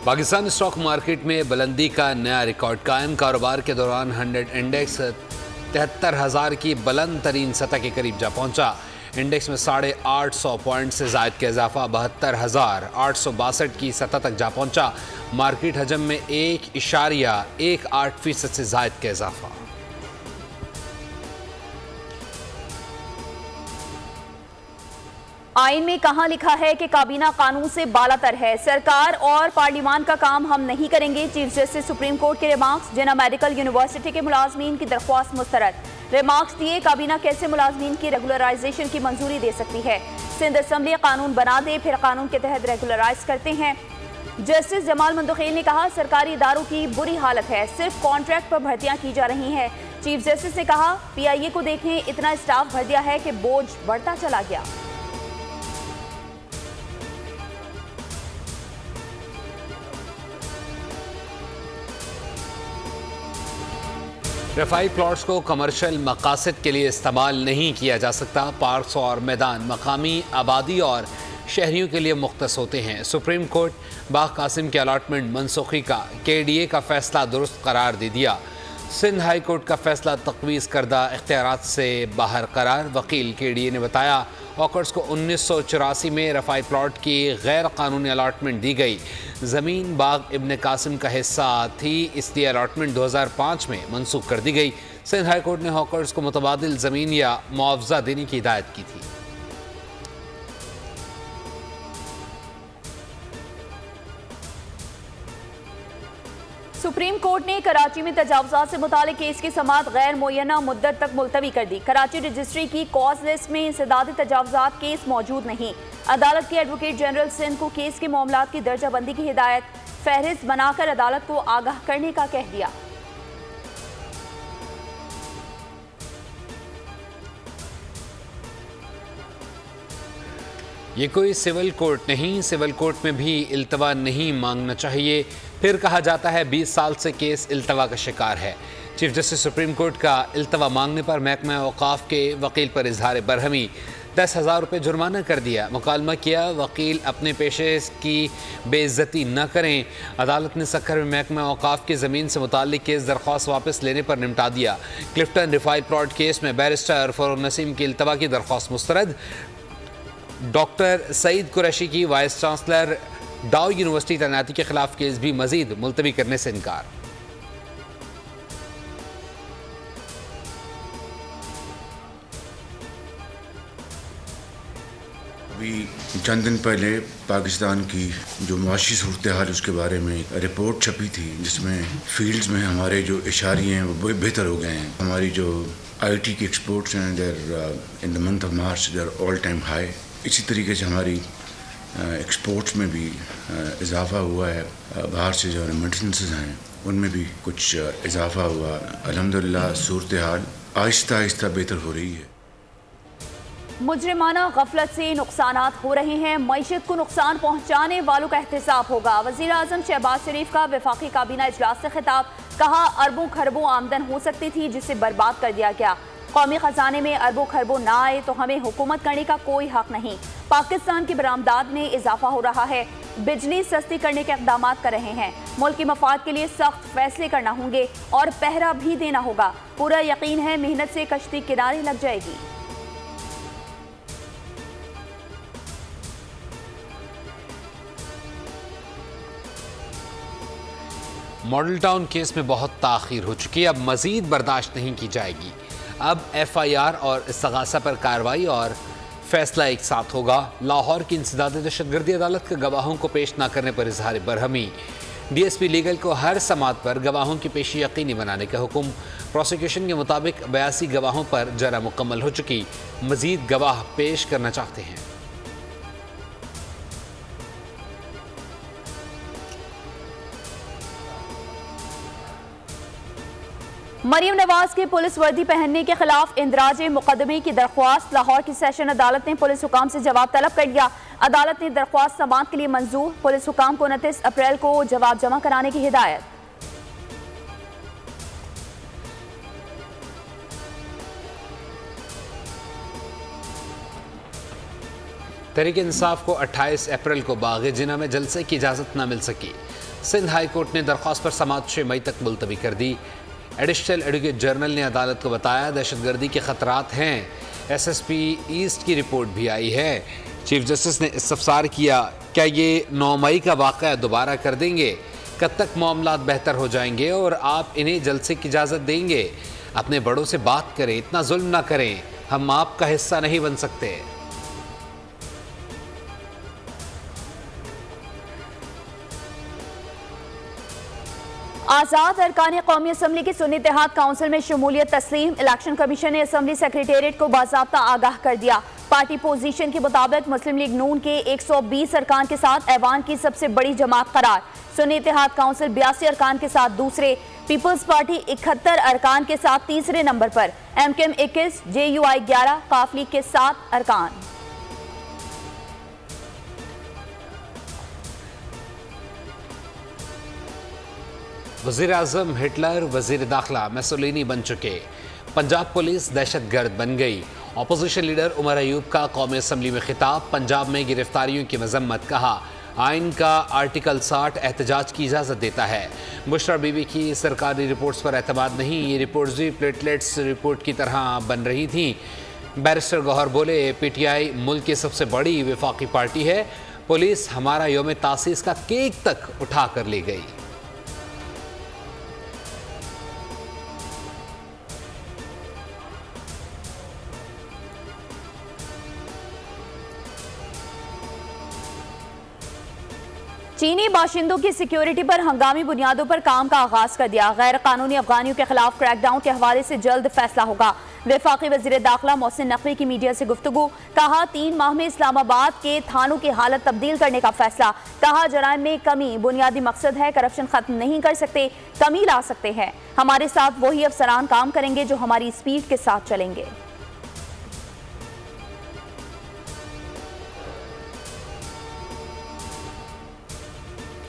Pakistan stock market में बुलंदी का नया रिकॉर्ड कायम। कारोबार के दौरान 100 इंडेक्स 73,000 की बुलंद तरीन सतह के करीब जा पहुंचा। इंडेक्स में 850 पॉइंट से जायद का इजाफा 72,862 की सतह तक जा पहुंचा। मार्केट हजम में 1.18% से जायद का इजाफा। आइन में कहां लिखा है कि काबीना कानून से बालातर है। सरकार और पार्लियामान का काम हम नहीं करेंगे। चीफ जस्टिस सुप्रीम कोर्ट के रिमार्क्स। जिन्ना मेडिकल यूनिवर्सिटी के मुलाजमीन की दरख्वास्त मुस्तरद। रिमार्क्स दिए, काबीना कैसे मुलाजमीन की रेगुलराइजेशन की मंजूरी दे सकती है। सिंध असम्बली कानून बना दे, फिर कानून के तहत रेगुलराइज करते हैं। जस्टिस जमाल मंदखेल ने कहा, सरकारी इदारों की बुरी हालत है, सिर्फ कॉन्ट्रैक्ट पर भर्तियां की जा रही हैं। चीफ जस्टिस ने कहा, PIA को देखें, इतना स्टाफ भर दिया है कि बोझ बढ़ता चला गया। रफाई प्लॉट्स को कमर्शियल मकासद के लिए इस्तेमाल नहीं किया जा सकता। पार्क्स और मैदान मकामी आबादी और शहरियों के लिए मुख्तस होते हैं। सुप्रीम कोर्ट बाग कासिम के अलाटमेंट मनसूखी का KDA का फैसला दुरुस्त करार दे दिया। सिंध हाई कोर्ट का फैसला तकवीज़ करदा इख्तियारात से बाहर करार। वकील KDA ने बताया, हॉकर्स को 1984 में रफाई प्लॉट की गैर कानूनी अलाटमेंट दी गई। ज़मीन बाग इब्न कासिम का हिस्सा थी, इसलिए अलाटमेंट 2005 में मनसूख कर दी गई। सिंध हाई कोर्ट ने हॉकर्स को मुतबादिल ज़मीन या मुआवजा देने की हिदायत की थी। सुप्रीम कोर्ट ने कराची में तजावुज़ात से मुतालिक केस की समाअत गैर मुय्यना मुद्दत तक मुलतवी कर दी। कराची रजिस्ट्री की कॉज लिस्ट में इंसदाद तजावुज़ात केस मौजूद नहीं। अदालत के एडवोकेट जनरल सिंध को केस के मामलात की दर्जाबंदी की हिदायत। फहरिस्त बनाकर अदालत को आगाह करने का कह दिया। ये कोई सिविल कोर्ट नहीं, सिविल कोर्ट में भी इल्तवा नहीं मांगना चाहिए। फिर कहा जाता है 20 साल से केस इल्तवा का शिकार है। चीफ जस्टिस सुप्रीम कोर्ट का इल्तवा मांगने पर महकमा औकाफ के वकील पर इजहार बरहमी। 10,000 रुपये जुर्माना कर दिया। मुकालमा किया, वकील अपने पेशे की बेइज्जती न करें। अदालत ने सक्खर में महकमा औकाफ की ज़मीन से मुताल्लिक केस दरख्वास्त वापस लेने पर निपटा दिया। क्लिफ्टन रिफाई प्लॉट केस में बैरिस्टर फरूक नसीम की इल्तवा की दरख्वास्त मुस्तरद। डॉक्टर सईद कुरैशी की वाइस चांसलर डाउ यूनिवर्सिटी तैनाती के खिलाफ केस भी मजीद मुलतवी करने से इनकार। अभी चंद दिन पहले पाकिस्तान की जो मुआशी सूरत हाल उसके बारे में रिपोर्ट छपी थी, जिसमें फील्ड्स में हमारे जो इशारे हैं वो बेहतर हो गए हैं। हमारी जो IT की एक्सपोर्ट्स हैं there in the month of March their all time high. इसी तरीके से हमारी एक्सपोर्ट्स में भी इजाफ़ा हुआ है। बाहर से जो रेमिटेंसेस हैं उनमें भी कुछ इजाफ़ा हुआ। अल्हम्दुलिल्लाह सूरत हाल आहिस्ता आहिस्ता बेहतर हो रही है। मुजरिमाना गफलत से नुकसानात हो रहे हैं, मईशत को नुकसान पहुंचाने वालों का एहतसाब होगा। वज़ीर आज़म शहबाज शरीफ का वफाकी काबीना इजलास से खिताब। कहा, अरबों खरबों आमदन हो सकती थी जिसे बर्बाद कर दिया गया। कौमी खजाने में अरबों खरबों ना आए तो हमें हुकूमत करने का कोई हक नहीं। पाकिस्तान की बरामदात में इजाफा हो रहा है। बिजली सस्ती करने के इक़दाम कर रहे हैं। मुल्क की मफाद के लिए सख्त फैसले करना होंगे और पहरा भी देना होगा। पूरा यकीन है मेहनत से कश्ती किनारे लग जाएगी। मॉडल टाउन केस में बहुत ताख़ीर हो चुकी है, अब मज़ीद बर्दाश्त नहीं की जाएगी। अब FIR और इस्तग़ासा पर कार्रवाई और फैसला एक साथ होगा। लाहौर की इंसदाद दहशतगर्दी अदालत के गवाहों को पेश न करने पर इजहार बरहमी। DSP लीगल को हर समात पर गवाहों की पेशी यकीनी बनाने का हुक्म। प्रोसिक्यूशन के मुताबिक 82 गवाहों पर जरा मुकम्मल हो चुकी, मज़ीद गवाह पेश करना चाहते हैं। मरियम नवाज के पुलिस वर्दी पहनने के खिलाफ इंदराज मुकदमे की दरख्वास्त। लाहौर की सेशन अदालत ने पुलिस हुकाम से जवाब तलब कर लिया। अदालत ने दरख्वास्त समाअत के लिए मंजूर। पुलिस हुकाम को 29 अप्रैल को जवाब जमा कराने की हिदायत। तहरीक इंसाफ को 28 अप्रैल को बाग़ जिन्ना में जलसे की इजाज़त न मिल सकी। सिंध हाई कोर्ट ने दरख्वास्त पर समाअत 6 मई तक मुलतवी कर दी। एडिशनल एडवोकेट जनरल ने अदालत को बताया दहशतगर्दी के खतरात हैं। SSP ईस्ट की रिपोर्ट भी आई है। चीफ जस्टिस ने इस्तफसार किया, क्या ये 9 मई का वाक़या दोबारा कर देंगे? कब तक मामलात बेहतर हो जाएंगे और आप इन्हें जलसे की इजाज़त देंगे? अपने बड़ों से बात करें, इतना जुल्म ना करें, हम आपका हिस्सा नहीं बन सकते। आज़ाद अरकान कौमी असम्बली की सुन्नी इत्तेहाद काउंसिल में शमूलियत तस्लीम। इलेक्शन कमीशन ने असम्बली सेक्रेटेरिएट को बाज़ाब्ता आगाह कर दिया। पार्टी पोजीशन के मुताबिक मुस्लिम लीग नून के 120 अरकान के साथ ऐवान की सबसे बड़ी जमात करार। सुन्नी इत्तेहाद काउंसिल 82 अरकान के साथ दूसरे, पीपल्स पार्टी 71 अरकान के साथ तीसरे नंबर पर, MKM 21, JUI 11, काफ लीग के 7 अरकान। वज़ीर आज़म हिटलर वज़ीर दाखिला मुसोलिनी बन चुके। पंजाब पुलिस दहशतगर्द बन गई। अपोजिशन लीडर उमर अयूब का कौमी असम्बली में खिताब। पंजाब में गिरफ्तारियों की मजम्मत। कहा आइन का आर्टिकल 60 एहतजाज की इजाज़त देता है। बुशरा बीबी की सरकारी रिपोर्ट्स पर एतमाद नहीं, ये रिपोर्ट्स भी प्लेटलेट्स रिपोर्ट की तरह बन रही थी। बैरिस्टर गौहर बोले PTI मुल्क की सबसे बड़ी वफाकी पार्टी है। पुलिस हमारा यौम तासीस का केक तक उठा कर ले गई। चीनी बाशिंदों की सिक्योरिटी पर हंगामी बुनियादों पर काम का आगाज कर दिया। गैर कानूनी अफगानियों के खिलाफ क्रैकडाउन के हवाले से जल्द फैसला होगा। वफाकी वजीर दाखिला मोहसिन नकवी की मीडिया से गुफ्तगू। कहा 3 माह में इस्लामाबाद के थानों की हालत तब्दील करने का फैसला। कहा जराइम में कमी बुनियादी मकसद है, करप्शन खत्म नहीं कर सकते, कमी ला सकते हैं। हमारे साथ वही अफसरान काम करेंगे जो हमारी स्पीड के साथ चलेंगे।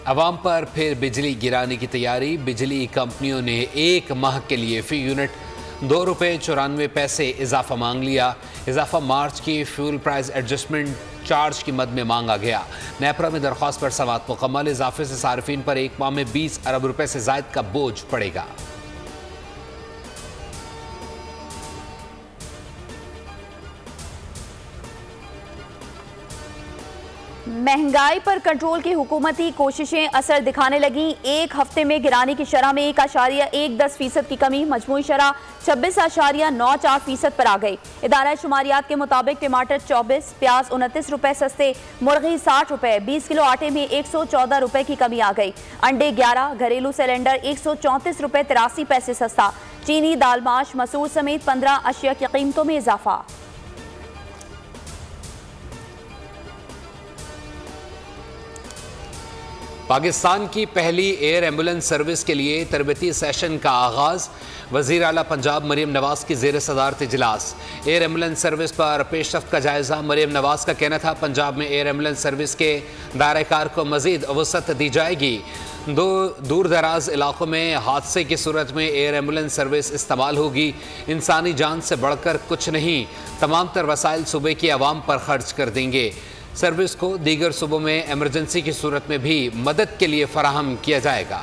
अवाम पर फिर बिजली गिराने की तैयारी। बिजली कंपनियों ने 1 माह के लिए फी यूनिट ₹2.94 इजाफा मांग लिया। इजाफा मार्च की फ्यूल प्राइस एडजस्टमेंट चार्ज की मद में मांगा गया। नेपरा में दरख्वास्त पर समाअत मुकम्मल। इजाफे से सार्फिन पर 1 माह में 20 अरब रुपए से जायद का बोझ पड़ेगा। महंगाई पर कंट्रोल की हुकूमती कोशिशें असर दिखाने लगी। 1 हफ्ते में गिराने की शरह में 1.10% की कमी, मजमूई शरह 26.94% पर आ गई। इदारा शुमारियात के मुताबिक टमाटर 24, प्याज 29 रुपए सस्ते, मुर्गी 60 रुपए, 20 किलो आटे में 114 रुपए की कमी आ गई। अंडे 11, घरेलू सिलेंडर 134 रुपए 83 पैसे सस्ता। चीनी, दाल, माश, मसूर समेत 15 अशिया की कीमतों में इजाफा। पाकिस्तान की पहली एयर एम्बुलेंस सर्विस के लिए तरबती सेशन का आगाज़। वज़ीर आला पंजाब मरीम नवाज की ज़ेर सदारत इजलास। एयर एम्बुलेंस सर्विस पर पेशरफ्त का जायज़ा। मरीम नवाज का कहना था पंजाब में एयर एम्बुलेंस सर्विस के दायरा-ए-कार को मज़ीद वसअत दी जाएगी। दूर दराज इलाकों में हादसे की सूरत में एयर एम्बुलेंस सर्विस इस्तेमाल होगी। इंसानी जान से बढ़कर कुछ नहीं, तमाम तर वसाइल सूबे की आवाम पर खर्च कर देंगे। सर्विस को दीगर सूबों में एमरजेंसी की सूरत में भी मदद के लिए फराहम किया जाएगा।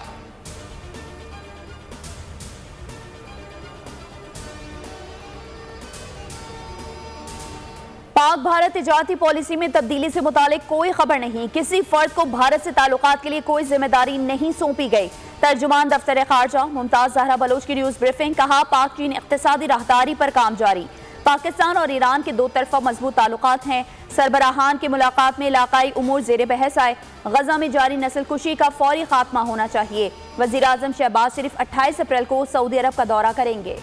पाक भारत तिजारती पॉलिसी में तब्दीली से मुतालिक कोई खबर नहीं। किसी फर्द को भारत से ताल्लुकात के लिए कोई जिम्मेदारी नहीं सौंपी गई। तर्जुमान दफ्तर खारजा मुमताज जहरा बलोच की न्यूज ब्रीफिंग। कहा पाक चीन इक्तिसादी राहदारी पर काम जारी। पाकिस्तान और ईरान के 2 तरफा मजबूत ताल्लुकात हैं। सरबराहान की मुलाकात में इलाकाई उमूर ज़ेरे बहस आए। गजा में जारी नस्ल कुशी का फौरी खात्मा होना चाहिए। वज़ीर आज़म शहबाज शरीफ 28 अप्रैल को सऊदी अरब का दौरा करेंगे।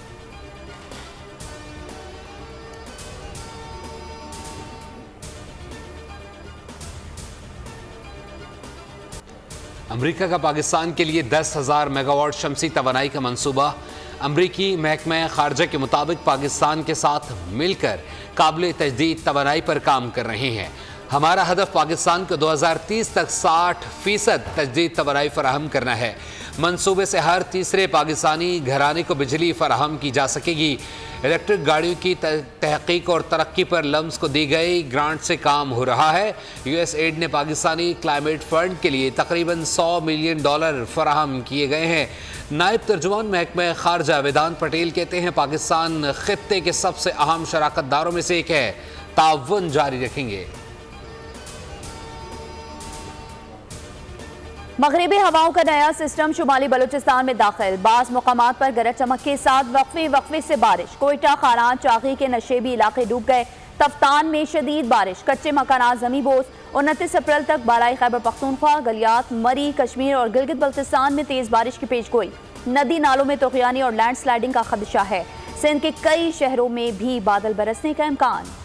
अमरीका का पाकिस्तान के लिए 10,000 मेगावाट शमसी तवानाई का मंसूबा। अमरीकी महकमा खारजा के मुताबिक पाकिस्तान के साथ मिलकर काबिल तजदीद तवानाई पर काम कर रहे हैं। हमारा हदफ पाकिस्तान को 2030 तक 60% तजदीद तवानाई फराहम करना है। मंसूबे से हर तीसरे पाकिस्तानी घराने को बिजली फराहम की जा सकेगी। इलेक्ट्रिक गाड़ियों की तहकीक और तरक्की पर लम्स को दी गई ग्रांट से काम हो रहा है। USAID ने पाकिस्तानी क्लाइमेट फंड के लिए तकरीबन $100 मिलियन फराहम किए गए हैं। नायब तर्जुमान महकमा खारजा वेदांत पटेल कहते हैं पाकिस्तान खित्ते के सबसे अहम शराकतदारों में से एक है, ताउन जारी रखेंगे। मगरिबी हवाओं का नया सिस्टम शुमाली बलूचिस्तान में दाखिल, बाज़ मुकामात पर गरज चमक के साथ वक्फे से बारिश। कोयटा, खारान, चाकी के नशेबी इलाके डूब गए। तफ्तान में शदीद बारिश, कच्चे मकानात जमी बोस। 29 अप्रैल तक बालाई खैबर पख्तूनख्वा, गलियात, मरी, कश्मीर और गिलगित बल्तिस्तान में तेज बारिश की पेशगोई। नदी नालों में तुग़यानी और लैंड स्लाइडिंग का खदशा है। सिंध के कई शहरों में भी बादल बरसने का इम्कान।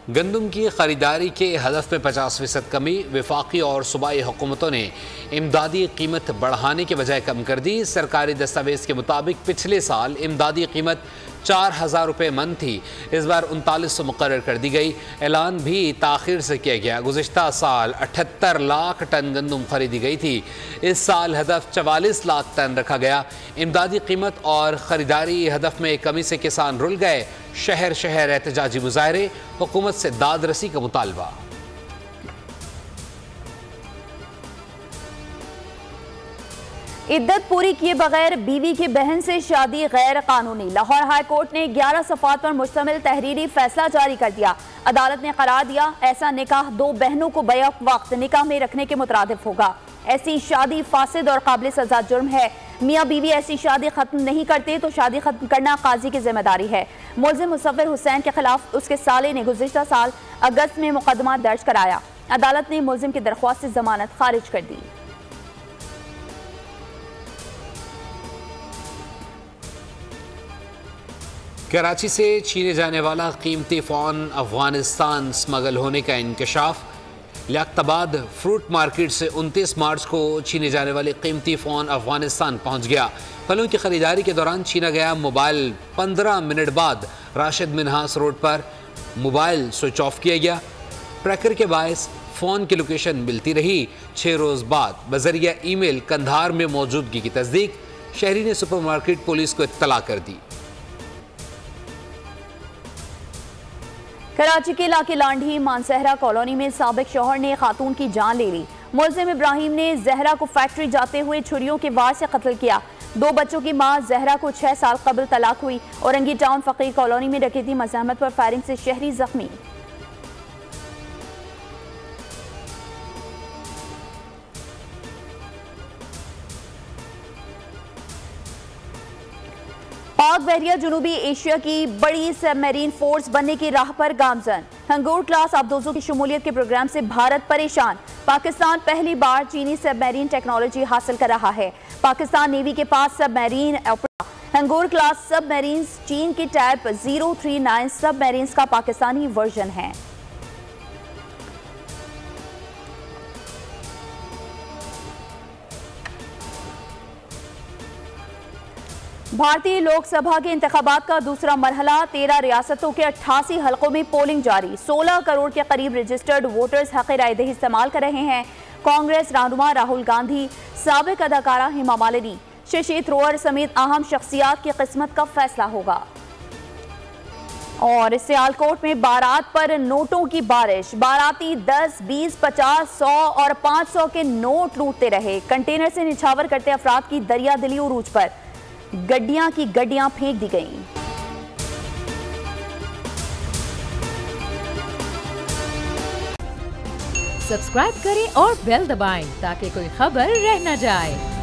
गंदम की खरीदारी के हदफ में 50% कमी। वफाकी और सूबाई हुकूमतों ने इमदादी कीमत बढ़ाने के बजाय कम कर दी। सरकारी दस्तावेज के मुताबिक पिछले साल इमदादी कीमत 4,000 रुपये मन थी, इस बार 3900 मुकर्रर कर दी गई। ऐलान भी ताखिर से किया गया। गुज़िश्ता साल 78 लाख टन गंदम खरीदी गई थी, इस साल हदफ 44 लाख टन रखा गया। इमदादी कीमत और ख़रीदारी हदफ में कमी से किसान रुल गए। शहर शहर एहतजाजी मुजाहरे, हुकूमत से दादरसी का मुतालबा। इद्दत पूरी किए बगैर बीवी की बहन से शादी गैर कानूनी। लाहौर हाई कोर्ट ने 11 सफ़ात पर मुश्तमिल तहरीरी फैसला जारी कर दिया। अदालत ने करार दिया ऐसा निकाह दो बहनों को बैक वक्त निकाह में रखने के मुतरादिफ होगा। ऐसी शादी फासिद और काबिल सजा जुर्म है। मियाँ बीवी ऐसी शादी खत्म नहीं करते तो शादी खत्म करना काजी की जिम्मेदारी है। मुलजिम मुसव्विर हुसैन के खिलाफ उसके साले ने गुज़िश्ता साल अगस्त में मुकदमा दर्ज कराया। अदालत ने मुलजिम की दरख्वास्त से जमानत खारिज कर दी। कराची से छीने जाने वाला कीमती फ़ोन अफगानिस्तान स्मगल होने का इंकशाफ। लियाकताबाद फ्रूट मार्केट से 29 मार्च को छीने जाने वाले कीमती फ़ोन अफगानिस्तान पहुंच गया। फलों की खरीदारी के दौरान छीना गया मोबाइल 15 मिनट बाद राशिद मिन्हास रोड पर मोबाइल स्विच ऑफ किया गया। ट्रैकर के बायस फ़ोन की लोकेशन मिलती रही। 6 रोज़ बाद बजरिया ईमेल कंधार में मौजूदगी की तस्दीक। शहरी ने सुपरमार्केट पुलिस को इत्तला कर दी। कराची के इलाके लांढी मानसहरा कॉलोनी में साबिक शौहर ने खातून की जान ले ली। मुलजिम इब्राहिम ने जहरा को फैक्ट्री जाते हुए छुरियों के वार से कत्ल किया। 2 बच्चों की मां जहरा को 6 साल कबल तलाक हुई। औरंगी टाउन फकीर कॉलोनी में डकैती मज़ाहमत पर फायरिंग से शहरी जख्मी। पाक बहरिया जनूबी एशिया की बड़ी सबमरीन फोर्स बनने की राह पर गामजन। हंगूर क्लास आबदोजों की शमूलियत के प्रोग्राम से भारत परेशान। पाकिस्तान पहली बार चीनी सबमरीन टेक्नोलॉजी हासिल कर रहा है। पाकिस्तान नेवी के पास सबमरीन हंगूर क्लास सबमरीन्स चीन की टाइप 039 सबमरीन्स का पाकिस्तानी वर्जन है। भारतीय लोकसभा के इंतखाबात का दूसरा मरहला 13 रियासतों के 88 हलकों में पोलिंग जारी। 16 करोड़ के करीब रजिस्टर्ड वोटर्स हक़ रायदही इस्तेमाल कर रहे हैं। कांग्रेस रहनुमा राहुल गांधी, साबिक अदाकारा हेमा मालिनी, शशि थरूर समेत अहम शख्सियात की किस्मत का फैसला होगा। और सियालकोट में बारात पर नोटों की बारिश। बाराती 10, 20, 50, 100 और 500 के नोट लूटते रहे। कंटेनर से निछावर करते अफराद की दरिया दिली उरूज पर गड्डियां की गड्डियां फेंक दी गईं। सब्सक्राइब करें और बेल दबाएं ताकि कोई खबर रह न जाए।